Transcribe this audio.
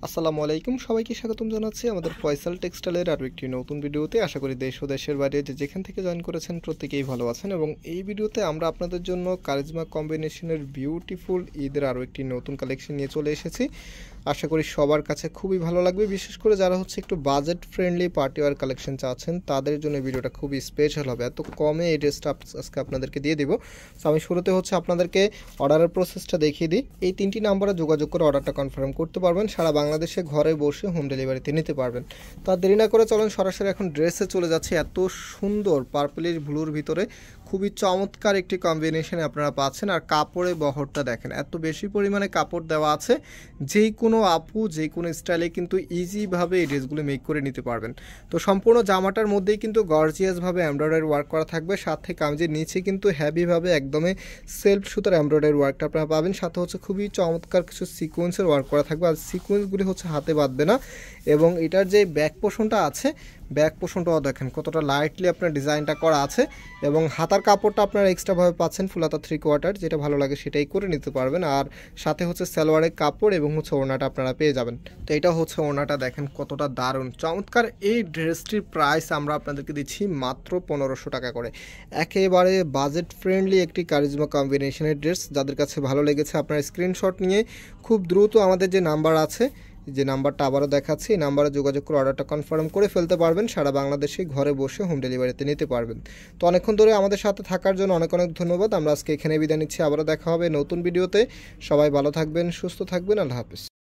আসসালামু আলাইকুম, সবাইকে স্বাগতম জানাচ্ছি আমাদের ফয়সাল টেক্সটাইলের আরও একটি নতুন ভিডিওতে। আশা করি দেশ ও দেশের বাইরে যেখান থেকে জয়েন করেছেন প্রত্যেকেই ভালো আছেন। এবং এই ভিডিওতে আমরা আপনাদের জন্য কারিজমা কম্বিনেশনের বিউটিফুল ঈদের আরও একটি নতুন কালেকশন নিয়ে চলে এসেছি। আশা করি সবার কাছে খুবই ভালো লাগবে, বিশেষ করে যারা একটু budget friendly party war collection চাচ্ছেন তাদের জন্য ভিডিওটা খুবই স্পেশাল হবে। এত কমে এই ড্রেসটা আজকে আপনাদেরকে দিয়ে দিব। তো আমি শুরুতে আপনাদেরকে অর্ডারের প্রসেসটা দেখিয়ে দিই। এই 3টি নাম্বারে যোগাযোগ করে অর্ডারটা কনফার্ম করতে পারবেন। সারা বাংলাদেশে ঘরে বসে হোম ডেলিভারিতে নিতে পারবেন। তো আর দেরি না করে চলেন সরাসরি এখন ড্রেসে চলে যাচ্ছে। এত সুন্দর পার্পলিশ ব্লুর ভিতরে খুবই চমৎকার একটি কম্বিনেশনে আপনারা পাচ্ছেন। আর কাপড়ে বহরটা দেখেন, এত বেশি পরিমাণে কাপড় দেওয়া আছে, যেই কোনো আপু যে কোনো স্টাইলে কিন্তু ইজিভাবে এই ড্রেসগুলো মেক করে নিতে পারবেন। তো সম্পূর্ণ জামাটার মধ্যেই কিন্তু গর্জিয়াসভাবে এমব্রয়ডারি ওয়ার্ক করা থাকবে। সাথে কামিজের নিচে কিন্তু হ্যাভিভাবে একদমই সেলফ সুতার এমব্রয়ডারি ওয়ার্কটা আপনারা পাবেন। সাথে খুবই চমৎকার কিছু সিকোয়েন্সের ওয়ার্ক করা থাকবে। আর সিকোয়েন্সগুলি হাতে বাঁধবে না। এবং এটার যে ব্যাক পোর্শনটা আছে, ব্যাক পোর্শনটাও দেখেন কতটা লাইটলি আপনার ডিজাইনটা করা আছে। এবং হাতার কাপড়টা আপনারা এক্সট্রাভাবে পাচ্ছেন ফুল হাতা 3/4, যেটা ভালো লাগে সেটাই করে নিতে পারবেন। আর সাথে সালোয়ারের কাপড় এবং ওড়নাটা আপনারা পেয়ে যাবেন। তো এটা ওড়নাটা দেখেন কতটা দারুণ চমৎকার। এই ড্রেসটির প্রাইস আমরা আপনাদেরকে দিচ্ছি মাত্র 1500 টাকা করে। একেবারে বাজেট ফ্রেন্ডলি একটি কারিজমা কম্বিনেশনের ড্রেস। যাদের কাছে ভালো লেগেছে আপনারা স্ক্রিনশট নিয়ে খুব দ্রুত আমাদের যে নাম্বার আছে, যে নাম্বারটা আবারও দেখাচ্ছি, এই নাম্বারে যোগাযোগ করে অর্ডারটা কনফার্ম করে ফেলতে পারবেন। সারা বাংলাদেশে ঘরে বসে হোম ডেলিভারিতে নিতে পারবেন। তো অনেকক্ষণ ধরে আমাদের সাথে থাকার জন্য অনেক অনেক ধন্যবাদ। আমরা আজকে এখানে বিদায় নিচ্ছি। আবারও দেখা হবে নতুন ভিডিওতে। সবাই ভালো থাকবেন, সুস্থ থাকবেন। আল্লাহ হাফেজ।